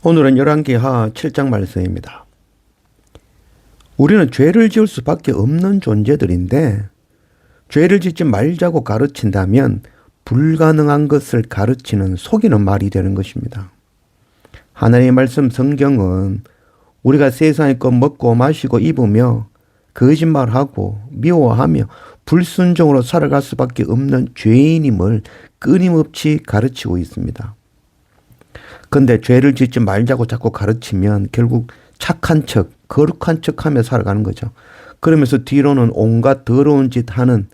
오늘은 열왕기하 7장 말씀입니다. 우리는 죄를 지을 수밖에 없는 존재들인데 죄를 짓지 말자고 가르친다면 불가능한 것을 가르치는 속이는 말이 되는 것입니다. 하나님의 말씀 성경은 우리가 세상의 것 먹고 마시고 입으며 거짓말하고 미워하며 불순종으로 살아갈 수밖에 없는 죄인임을 끊임없이 가르치고 있습니다. 근데 죄를 짓지 말자고 자꾸 가르치면 결국 착한 척, 거룩한 척하며 살아가는 거죠. 그러면서 뒤로는 온갖 더러운 짓 하는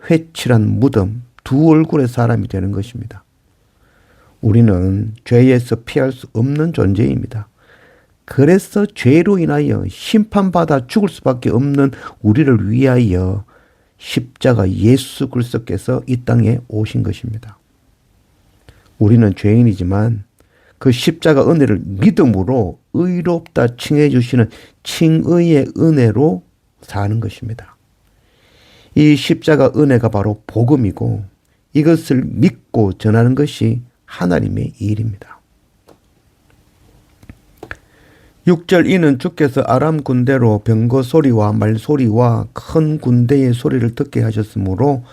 회칠한 무덤, 두 얼굴의 사람이 되는 것입니다. 우리는 죄에서 피할 수 없는 존재입니다. 그래서 죄로 인하여 심판받아 죽을 수밖에 없는 우리를 위하여 십자가 예수 그리스도께서 이 땅에 오신 것입니다. 우리는 죄인이지만 그 십자가 은혜를 믿음으로 의롭다 칭해 주시는 칭의의 은혜로 사는 것입니다. 이 십자가 은혜가 바로 복음이고 이것을 믿고 전하는 것이 하나님의 일입니다. 6절 이는 주께서 아람 군대로 병거 소리와 말소리와 큰 군대의 소리를 듣게 하셨으므로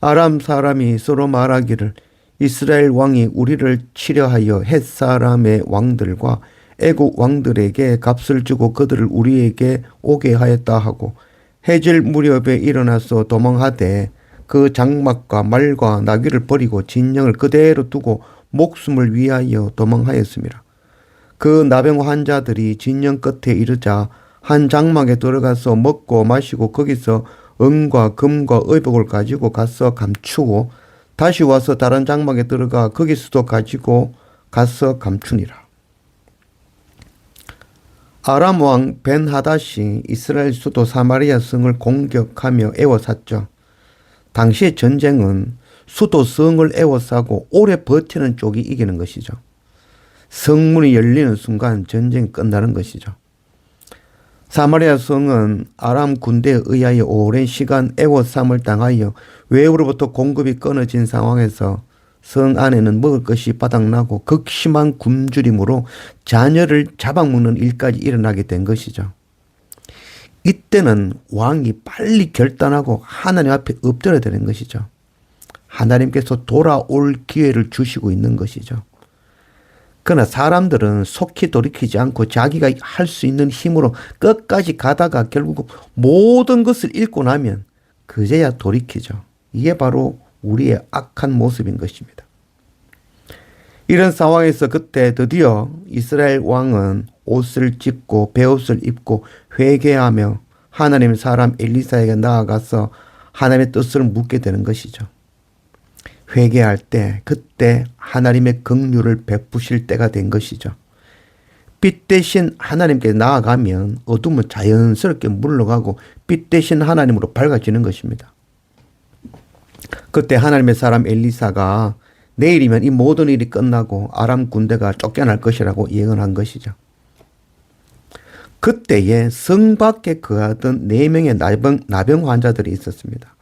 아람 사람이 서로 말하기를 이스라엘 왕이 우리를 치려하여 헷 사람의 왕들과 애국 왕들에게 값을 주고 그들을 우리에게 오게 하였다 하고 해질 무렵에 일어나서 도망하되 그 장막과 말과 나귀를 버리고 진영을 그대로 두고 목숨을 위하여 도망하였습니다. 그 나병 환자들이 진영 끝에 이르자 한 장막에 들어가서 먹고 마시고 거기서 은과 금과 의복을 가지고 가서 감추고 다시 와서 다른 장막에 들어가 거기서도 가지고 가서 감추니라. 아람 왕 벤하닷이 이스라엘 수도 사마리아 성을 공격하며 에워쌌죠. 당시의 전쟁은 수도 성을 에워싸고 오래 버티는 쪽이 이기는 것이죠. 성문이 열리는 순간 전쟁이 끝나는 것이죠. 사마리아 성은 아람 군대에 의하여 오랜 시간 애워싸움을 당하여 외부로부터 공급이 끊어진 상황에서 성 안에는 먹을 것이 바닥나고 극심한 굶주림으로 자녀를 잡아먹는 일까지 일어나게 된 것이죠. 이때는 왕이 빨리 결단하고 하나님 앞에 엎드려야 되는 것이죠. 하나님께서 돌아올 기회를 주시고 있는 것이죠. 그러나 사람들은 속히 돌이키지 않고 자기가 할 수 있는 힘으로 끝까지 가다가 결국 모든 것을 잃고 나면 그제야 돌이키죠. 이게 바로 우리의 악한 모습인 것입니다. 이런 상황에서 그때 드디어 이스라엘 왕은 옷을 찢고 베옷을 입고 회개하며 하나님 사람 엘리사에게 나아가서 하나님의 뜻을 묻게 되는 것이죠. 회개할 때 그때 하나님의 긍휼을 베푸실 때가 된 것이죠. 빛 대신 하나님께 나아가면 어둠은 자연스럽게 물러가고 빛 대신 하나님으로 밝아지는 것입니다. 그때 하나님의 사람 엘리사가 내일이면 이 모든 일이 끝나고 아람 군대가 쫓겨날 것이라고 예언한 것이죠. 그때에 성 밖에 거하던 4명의 나병 환자들이 있었습니다.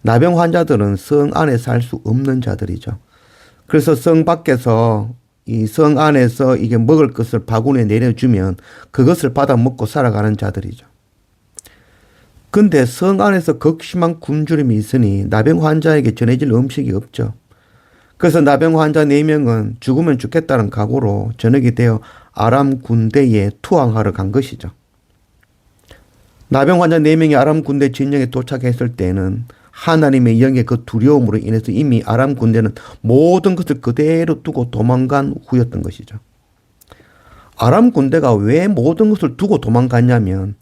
나병 환자들은 성 안에 살 수 없는 자들이죠. 그래서 성 밖에서 이 성 안에서 이게 먹을 것을 바구니에 내려주면 그것을 받아 먹고 살아가는 자들이죠. 근데 성 안에서 극심한 굶주림이 있으니 나병 환자에게 전해질 음식이 없죠. 그래서 나병 환자 4명은 죽으면 죽겠다는 각오로 저녁이 되어 아람 군대에 투항하러 간 것이죠. 나병 환자 4명이 아람 군대 진영에 도착했을 때는 하나님의 영의 그 두려움으로 인해서 이미 아람 군대는 모든 것을 그대로 두고 도망간 후였던 것이죠. 아람 군대가 왜 모든 것을 두고 도망갔냐면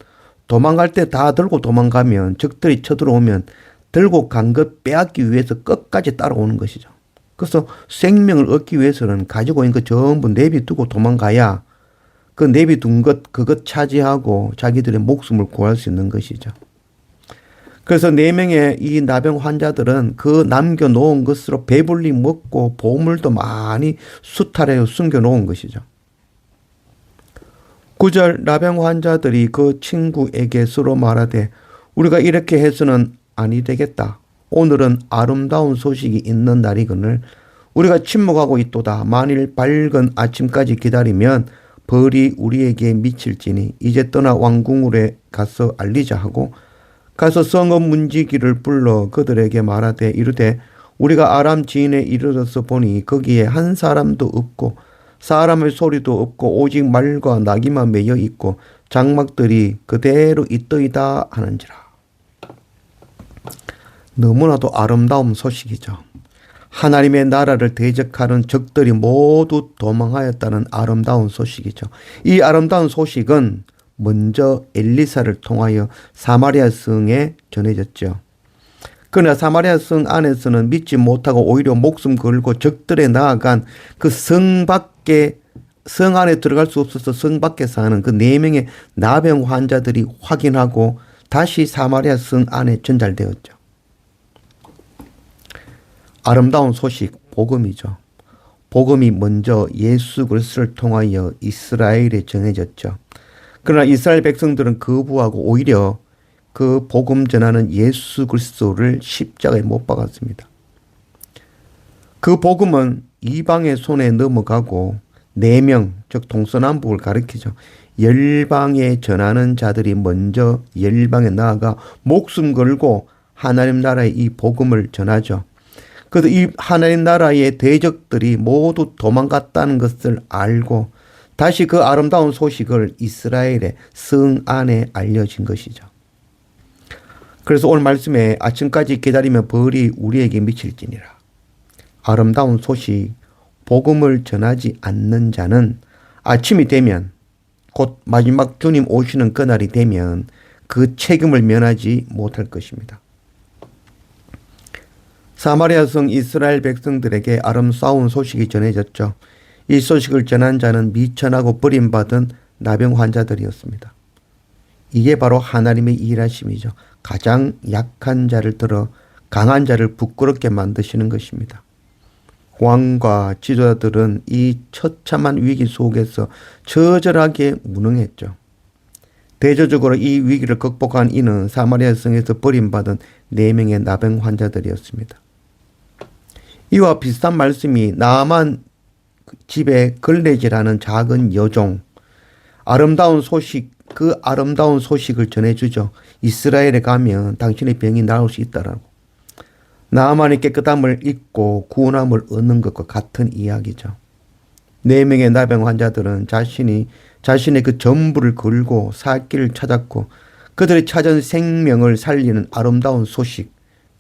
도망갈 때 다 들고 도망가면 적들이 쳐들어오면 들고 간 것 빼앗기 위해서 끝까지 따라오는 것이죠. 그래서 생명을 얻기 위해서는 가지고 있는 것 전부 내비두고 도망가야 그 내비둔 것 그것 차지하고 자기들의 목숨을 구할 수 있는 것이죠. 그래서 4명의 이 나병 환자들은 그 남겨놓은 것으로 배불리 먹고 보물도 많이 수탈해 숨겨놓은 것이죠. 9절 나병 환자들이 그 친구에게 서로 말하되 우리가 이렇게 해서는 아니 되겠다. 오늘은 아름다운 소식이 있는 날이거늘 우리가 침묵하고 있도다. 만일 밝은 아침까지 기다리면 벌이 우리에게 미칠지니 이제 떠나 왕궁으로 가서 알리자 하고 가서 성읍 문지기를 불러 그들에게 말하되 이르되 우리가 아람 지인에 이르러서 보니 거기에 한 사람도 없고 사람의 소리도 없고 오직 말과 나귀만 매여 있고 장막들이 그대로 있더이다 하는지라. 너무나도 아름다운 소식이죠. 하나님의 나라를 대적하는 적들이 모두 도망하였다는 아름다운 소식이죠. 이 아름다운 소식은 먼저 엘리사를 통하여 사마리아 성에 전해졌죠. 그러나 사마리아 성 안에서는 믿지 못하고 오히려 목숨 걸고 적들에 나아간 그 성 밖에, 성 안에 들어갈 수 없어서 성 밖에 사는 그 4명의 나병 환자들이 확인하고 다시 사마리아 성 안에 전달되었죠. 아름다운 소식, 복음이죠. 복음이 먼저 예수 그리스도를 통하여 이스라엘에 전해졌죠. 그러나 이스라엘 백성들은 거부하고 오히려 그 복음 전하는 예수 그리스도를 십자가에 못 박았습니다. 그 복음은 이방의 손에 넘어가고 4명, 즉 동서남북을 가리키죠. 열방에 전하는 자들이 먼저 열방에 나아가 목숨 걸고 하나님 나라의 이 복음을 전하죠. 그래서 이 하나님 나라의 대적들이 모두 도망갔다는 것을 알고 다시 그 아름다운 소식을 이스라엘의 성 안에 알려진 것이죠. 그래서 오늘 말씀에 아침까지 기다리면 벌이 우리에게 미칠지니라. 아름다운 소식, 복음을 전하지 않는 자는 아침이 되면 곧 마지막 주님 오시는 그날이 되면 그 책임을 면하지 못할 것입니다. 사마리아 성 이스라엘 백성들에게 아름다운 소식이 전해졌죠. 이 소식을 전한 자는 미천하고 버림받은 나병 환자들이었습니다. 이게 바로 하나님의 일하심이죠. 가장 약한 자를 들어 강한 자를 부끄럽게 만드시는 것입니다. 왕과 지도자들은 이 처참한 위기 속에서 처절하게 무능했죠. 대조적으로 이 위기를 극복한 이는 사마리아 성에서 버림받은 4명의 나병 환자들이었습니다. 이와 비슷한 말씀이 나아만 집에 걸레질하는 작은 여종, 아름다운 소식, 그 아름다운 소식을 전해주죠. 이스라엘에 가면 당신의 병이 나을 수 있다라고. 나아만의 깨끗함을 잊고 구원함을 얻는 것과 같은 이야기죠. 4명의 나병 환자들은 자신의 그 전부를 걸고 살 길을 찾았고 그들이 찾은 생명을 살리는 아름다운 소식,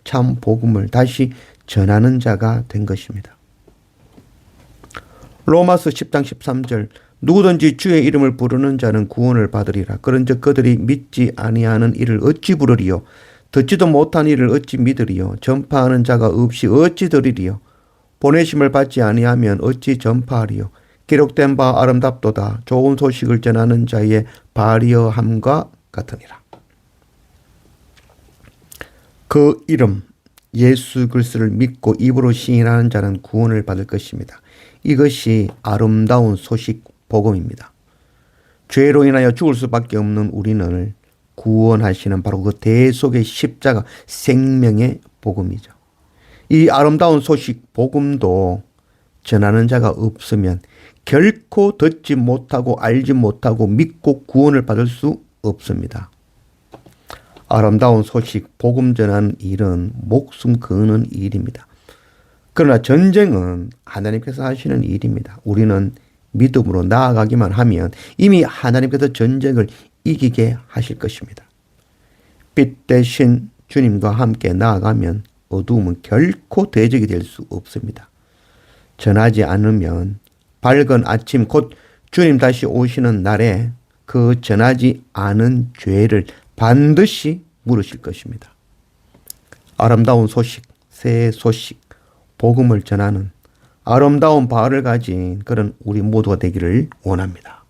참 복음을 다시 전하는 자가 된 것입니다. 로마서 10장 13절 누구든지 주의 이름을 부르는 자는 구원을 받으리라. 그런즉 그들이 믿지 아니하는 이를 어찌 부르리요? 듣지도 못한 이를 어찌 믿으리요? 전파하는 자가 없이 어찌 들으리요? 보내심을 받지 아니하면 어찌 전파하리요? 기록된 바 아름답도다. 좋은 소식을 전하는 자의 발휘함과 같으니라. 그 이름 예수 그리스도를 믿고 입으로 시인하는 자는 구원을 받을 것입니다. 이것이 아름다운 소식 복음입니다. 죄로 인하여 죽을 수밖에 없는 우리를 구원하시는 바로 그 대속의 십자가 생명의 복음이죠. 이 아름다운 소식 복음도 전하는 자가 없으면 결코 듣지 못하고 알지 못하고 믿고 구원을 받을 수 없습니다. 아름다운 소식 복음 전하는 일은 목숨 거는 일입니다. 그러나 전쟁은 하나님께서 하시는 일입니다. 우리는 믿음으로 나아가기만 하면 이미 하나님께서 전쟁을 이기게 하실 것입니다. 빛 대신 주님과 함께 나아가면 어두움은 결코 대적이 될 수 없습니다. 전하지 않으면 밝은 아침 곧 주님 다시 오시는 날에 그 전하지 않은 죄를 반드시 물으실 것입니다. 아름다운 소식, 새 소식, 복음을 전하는 아름다운 바를 가진 그런 우리 모두가 되기를 원합니다.